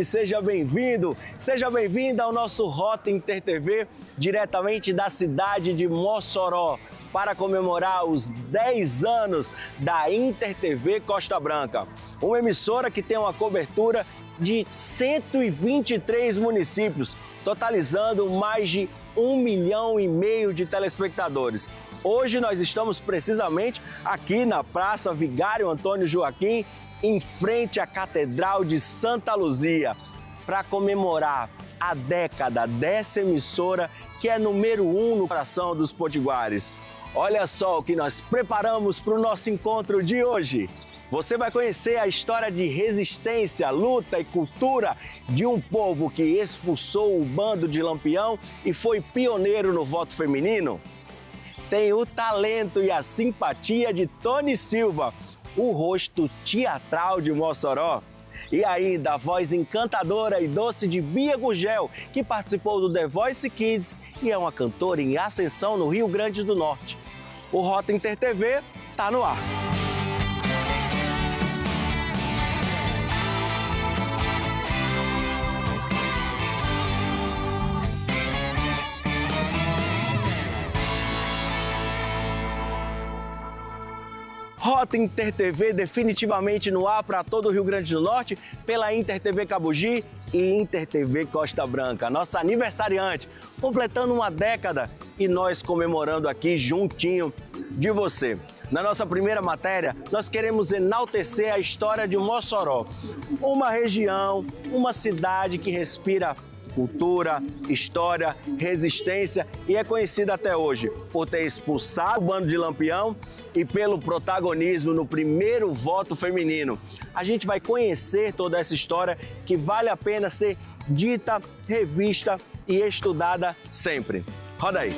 Seja bem-vindo, seja bem-vinda ao nosso Rota Inter TV, diretamente da cidade de Mossoró, para comemorar os 10 anos da Inter TV Costa Branca, uma emissora que tem uma cobertura de 123 municípios, totalizando mais de 1,5 milhão de telespectadores. Hoje nós estamos precisamente aqui na Praça Vigário Antônio Joaquim, em frente à Catedral de Santa Luzia, para comemorar a década dessa emissora que é número 1 no coração dos potiguares. Olha só o que nós preparamos para o nosso encontro de hoje. Você vai conhecer a história de resistência, luta e cultura de um povo que expulsou o bando de Lampião e foi pioneiro no voto feminino. Tem o talento e a simpatia de Tony Silva, o rosto teatral de Mossoró. E ainda a voz encantadora e doce de Bia Gurgel, que participou do The Voice Kids e é uma cantora em ascensão no Rio Grande do Norte. O Rota Inter TV tá no ar. Rota Inter TV definitivamente no ar para todo o Rio Grande do Norte, pela Inter TV Cabugi e Inter TV Costa Branca, nossa aniversariante, completando uma década e nós comemorando aqui juntinho de você. Na nossa primeira matéria, nós queremos enaltecer a história de Mossoró, uma região, uma cidade que respira cultura, história, resistência e é conhecida até hoje por ter expulsado o bando de Lampião e pelo protagonismo no primeiro voto feminino. A gente vai conhecer toda essa história que vale a pena ser dita, revista e estudada sempre. Roda aí!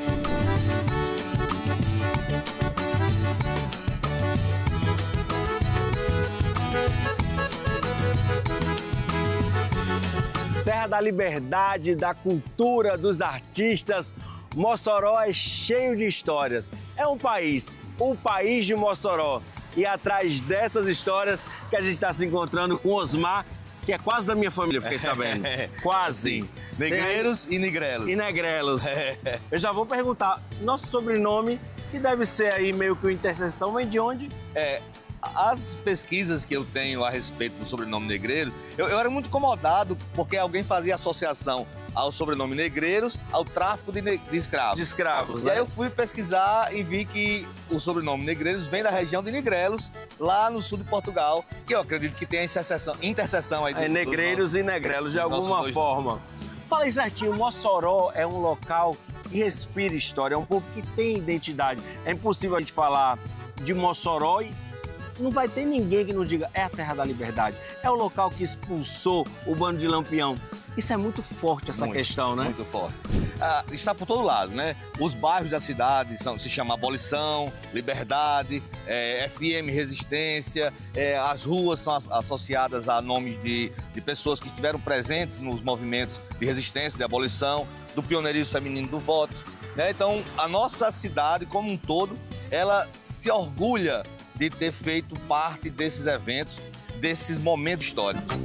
Terra da liberdade, da cultura, dos artistas, Mossoró é cheio de histórias. É um país, o país de Mossoró. E atrás dessas histórias que a gente está se encontrando com Osmar, que é quase da minha família, fiquei sabendo. Quase. Sim. Negreiros e Negrelos. E Negrelos. Eu já vou perguntar, nosso sobrenome, que deve ser aí meio que uma interseção, vem de onde? As pesquisas que eu tenho a respeito do sobrenome Negreiros, eu era muito incomodado porque alguém fazia associação ao sobrenome Negreiros ao tráfico de escravos. De escravos, E né? aí eu fui pesquisar e vi que o sobrenome Negreiros vem da região de Negrelos, lá no sul de Portugal, que eu acredito que tem a interseção aí. Negreiros e Negrelos, de alguma forma. Fala aí certinho, Mossoró é um local que respira história, é um povo que tem identidade. É impossível a gente falar de Mossoró e não vai ter ninguém que não diga é a terra da liberdade, é o local que expulsou o bando de Lampião. Isso é muito forte, essa questão, né? Muito forte. Está por todo lado, né? Os bairros da cidade se chamam Abolição, Liberdade, FM Resistência, as ruas são associadas a nomes de pessoas que estiveram presentes nos movimentos de resistência, de abolição, do pioneirismo feminino do voto, né? Então, a nossa cidade como um todo, ela se orgulha de ter feito parte desses eventos, desses momentos históricos.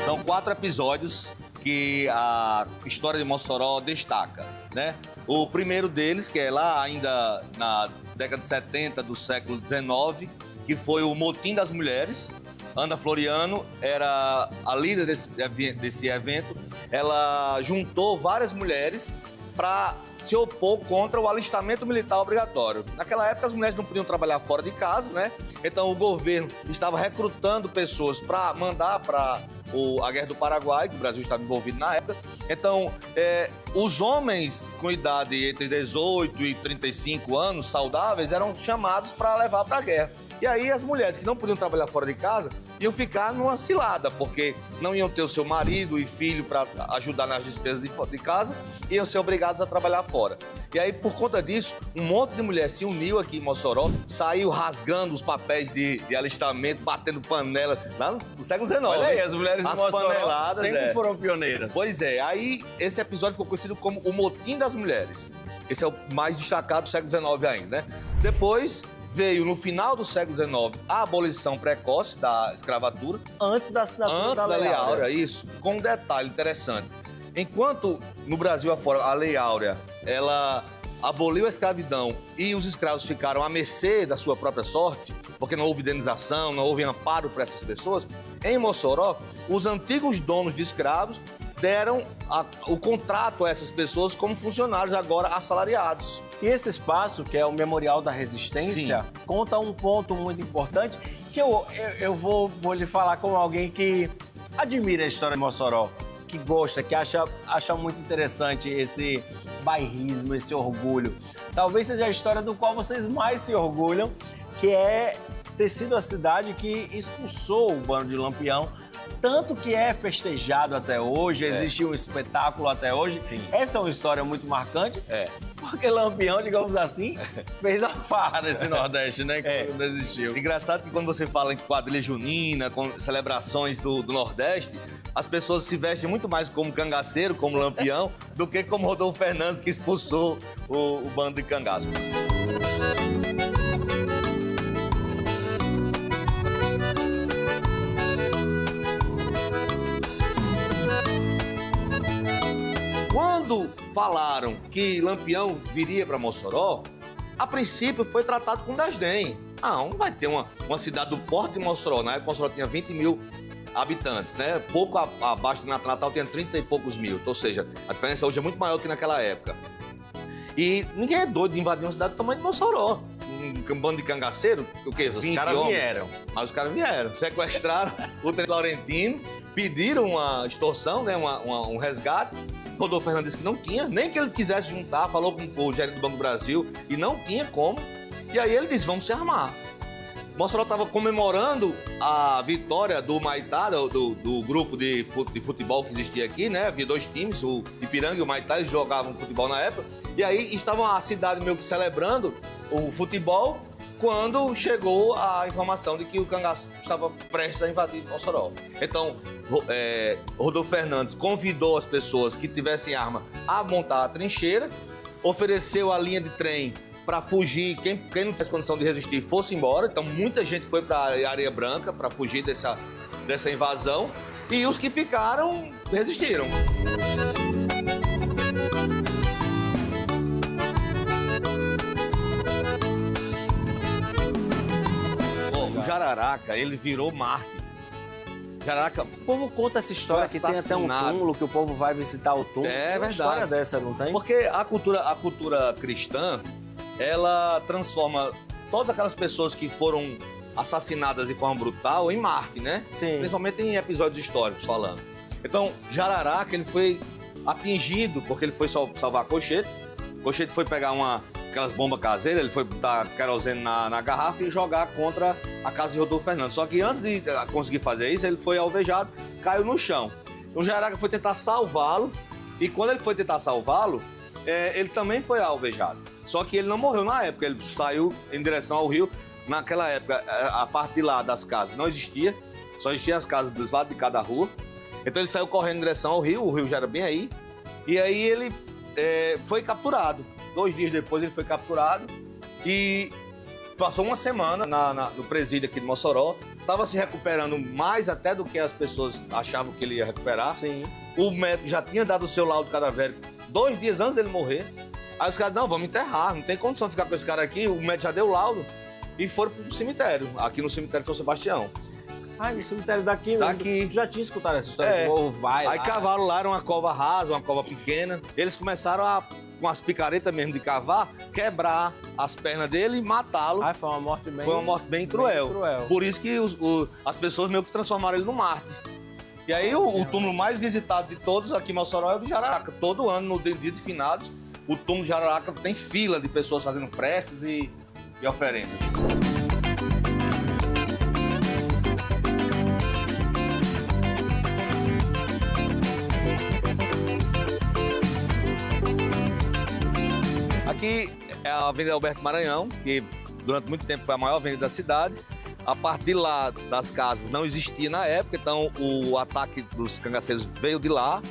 São 4 episódios que a história de Mossoró destaca, né? O primeiro deles, que é lá ainda na década de 70 do século XIX, que foi o Motim das Mulheres. Ana Floriano era a líder desse evento. Ela juntou várias mulheres para se opor contra o alistamento militar obrigatório. Naquela época, as mulheres não podiam trabalhar fora de casa, né? Então, o governo estava recrutando pessoas para mandar para a Guerra do Paraguai, que o Brasil estava envolvido na época. Então, os homens com idade entre 18 e 35 anos, saudáveis, eram chamados para levar para a guerra. E aí, as mulheres que não podiam trabalhar fora de casa iam ficar numa cilada, porque não iam ter o seu marido e filho para ajudar nas despesas de casa, iam ser obrigados a trabalhar fora. E aí, por conta disso, um monte de mulher se uniu aqui em Mossoró, saiu rasgando os papéis de alistamento, batendo panela, lá no século XIX. Olha aí, as mulheres de Mossoró paneladas, sempre foram pioneiras. Pois é, aí esse episódio ficou conhecido como o Motim das Mulheres. Esse é o mais destacado do século XIX ainda, né? Depois veio, no final do século XIX, a abolição precoce da escravatura. Antes da assinatura Antes da Lei Áurea, isso. Com um detalhe interessante. Enquanto no Brasil afora a Lei Áurea, ela aboliu a escravidão e os escravos ficaram à mercê da sua própria sorte, porque não houve indenização, não houve amparo para essas pessoas, em Mossoró, os antigos donos de escravos deram o contrato a essas pessoas como funcionários agora assalariados. E esse espaço, que é o Memorial da Resistência, conta um ponto muito importante que eu vou lhe falar como alguém que admira a história de Mossoró, que gosta, que acha muito interessante esse bairrismo, esse orgulho. Talvez seja a história do qual vocês mais se orgulham, que é ter sido a cidade que expulsou o bando de Lampião, tanto que é festejado até hoje, existe um espetáculo até hoje. Sim. Essa é uma história muito marcante, porque Lampião, digamos assim, fez a farra nesse Nordeste, né, que não existiu. Engraçado que quando você fala em quadrilha junina, com celebrações do Nordeste, as pessoas se vestem muito mais como cangaceiro, como Lampião, do que como Rodolfo Fernandes, que expulsou o bando de cangaço. Quando falaram que Lampião viria para Mossoró, a princípio foi tratado com desdém. Não vai ter uma cidade do porte de Mossoró, né? Mossoró tinha 20 mil habitantes, né? Pouco abaixo do Natal tinha 30 e poucos mil. Ou seja, a diferença hoje é muito maior que naquela época. E ninguém é doido de invadir uma cidade do tamanho de Mossoró. Um bando de cangaceiro, o quê? Os caras vieram. Mas os caras vieram, sequestraram o tenente Laurentino, pediram uma extorsão, né? Um resgate. Rodolfo Fernandes disse que não tinha, nem que ele quisesse juntar, falou com o gerente do Banco do Brasil e não tinha como. E aí ele disse, vamos se armar. Mossoró estava comemorando a vitória do Maitá, do grupo de futebol que existia aqui, né? Havia dois times, o Ipiranga e o Maitá, eles jogavam futebol na época. E aí estavam a cidade meio que celebrando o futebol quando chegou a informação de que o cangaço estava prestes a invadir Mossoró. Então, Rodolfo Fernandes convidou as pessoas que tivessem arma a montar a trincheira, ofereceu a linha de trem para fugir, quem não tivesse condição de resistir fosse embora. Então muita gente foi para Areia Branca para fugir dessa invasão e os que ficaram resistiram. O Jararaca, ele virou mártir. Jararaca, o povo conta essa história que tem até um túmulo que o povo vai visitar o túmulo. É verdade. Uma história dessa, não tem? Porque a cultura cristã, ela transforma todas aquelas pessoas que foram assassinadas de forma brutal em mártir, né? Sim. Principalmente em episódios históricos falando. Então, Jararaca, ele foi atingido porque ele foi salvar Cochete. Cochete foi pegar aquelas bombas caseiras, ele foi botar querosene na garrafa e jogar contra a casa de Rodolfo Fernandes. Só que antes de conseguir fazer isso, ele foi alvejado, caiu no chão. O Jararaca foi tentar salvá-lo e quando ele foi tentar salvá-lo, ele também foi alvejado. Só que ele não morreu na época, ele saiu em direção ao rio. Naquela época, a parte de lá das casas não existia, só existiam as casas dos lados de cada rua. Então ele saiu correndo em direção ao rio, o rio já era bem aí. E aí ele foi capturado. 2 dias depois ele foi capturado e passou uma semana no presídio aqui de Mossoró. Estava se recuperando mais até do que as pessoas achavam que ele ia recuperar. Sim. O médico já tinha dado o seu laudo cadavérico 2 dias antes dele morrer. Aí os caras, não, vamos enterrar, não tem condição de ficar com esse cara aqui. O médico já deu o laudo e foram pro cemitério, aqui no cemitério de São Sebastião. Ah, no cemitério daqui. Daqui. Já tinha escutado essa história, que o povo vai lá. Aí cavaram lá, era uma cova rasa, uma cova pequena. Eles começaram com as picaretas mesmo de cavar, quebrar as pernas dele e matá-lo. Ah, foi uma morte bem... Foi uma morte bem cruel. Por isso que as pessoas meio que transformaram ele no mártir. E aí o túmulo mais visitado de todos aqui em Mossoró é o do Jararaca. Todo ano, no dia de finados, o túmulo de Jararaca tem fila de pessoas fazendo preces e oferendas. Aqui é a Avenida Alberto Maranhão, que durante muito tempo foi a maior avenida da cidade. A parte de lá das casas não existia na época, então o ataque dos cangaceiros veio de lá.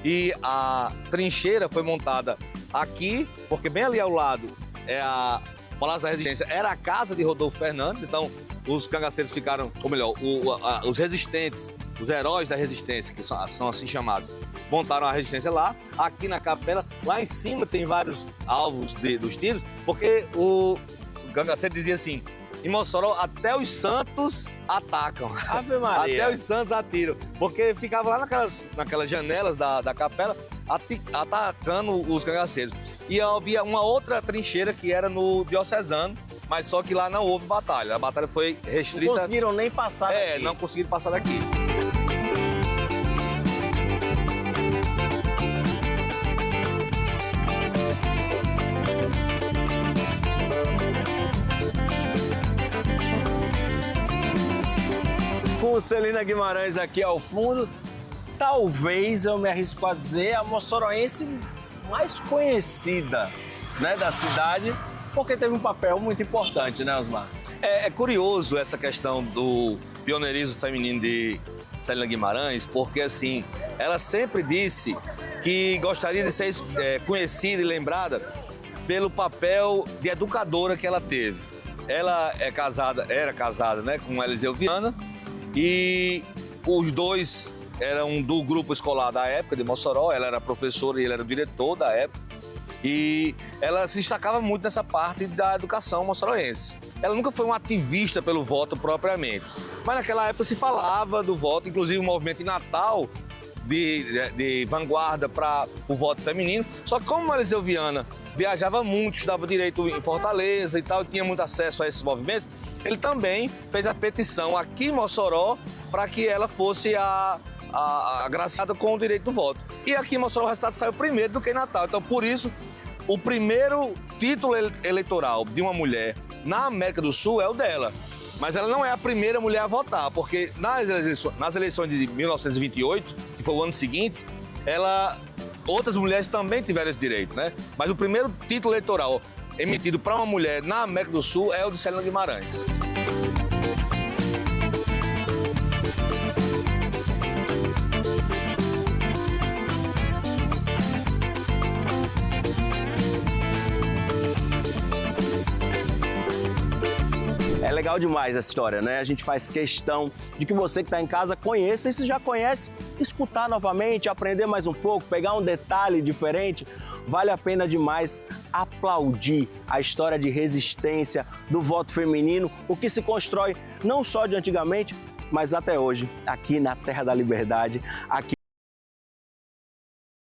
E a trincheira foi montada aqui, porque bem ali ao lado é a Palácio da Resistência, era a casa de Rodolfo Fernandes, então os cangaceiros ficaram, ou melhor, os resistentes, os heróis da resistência, que são assim chamados, montaram a resistência lá. Aqui na capela, lá em cima tem vários alvos dos tiros, porque o cangaceiro dizia assim: em Mossoró, até os santos atacam. Ave Maria. Até os santos atiram. Porque ficava lá naquelas janelas da capela atacando os cangaceiros. E havia uma outra trincheira que era no Diocesano, mas só que lá não houve batalha. A batalha foi restrita. Não conseguiram nem passar daqui. Não conseguiram passar daqui. Com Celina Guimarães aqui ao fundo, talvez eu me arrisco a dizer a moçoroense mais conhecida, né, da cidade, porque teve um papel muito importante, né, Osmar? É curioso essa questão do pioneirismo feminino de Celina Guimarães, porque assim, ela sempre disse que gostaria de ser conhecida e lembrada pelo papel de educadora que ela teve. Ela era casada, né, com Eliseu Viana, e os dois eram do grupo escolar da época de Mossoró. Ela era professora e ele era o diretor da época. E ela se destacava muito nessa parte da educação moçoroense. Ela nunca foi uma ativista pelo voto propriamente, mas naquela época se falava do voto, inclusive o movimento em Natal de vanguarda para o voto feminino. Só que como Eliseu Viana viajava muito, estudava direito em Fortaleza e tal, tinha muito acesso a esse movimento, ele também fez a petição aqui em Mossoró para que ela fosse agraciada com o direito do voto. E aqui em Mossoró o resultado saiu primeiro do que em Natal. Então, por isso, o primeiro título eleitoral de uma mulher na América do Sul é o dela. Mas ela não é a primeira mulher a votar, porque nas eleições de 1928, que foi o ano seguinte, outras mulheres também tiveram esse direito, né? Mas o primeiro título eleitoral emitido para uma mulher na América do Sul é o de Celina Guimarães. É legal demais essa história, né? A gente faz questão de que você que está em casa conheça, e se já conhece, escutar novamente, aprender mais um pouco, pegar um detalhe diferente. Vale a pena demais aplaudir a história de resistência do voto feminino, o que se constrói não só de antigamente, mas até hoje, aqui na Terra da Liberdade, aqui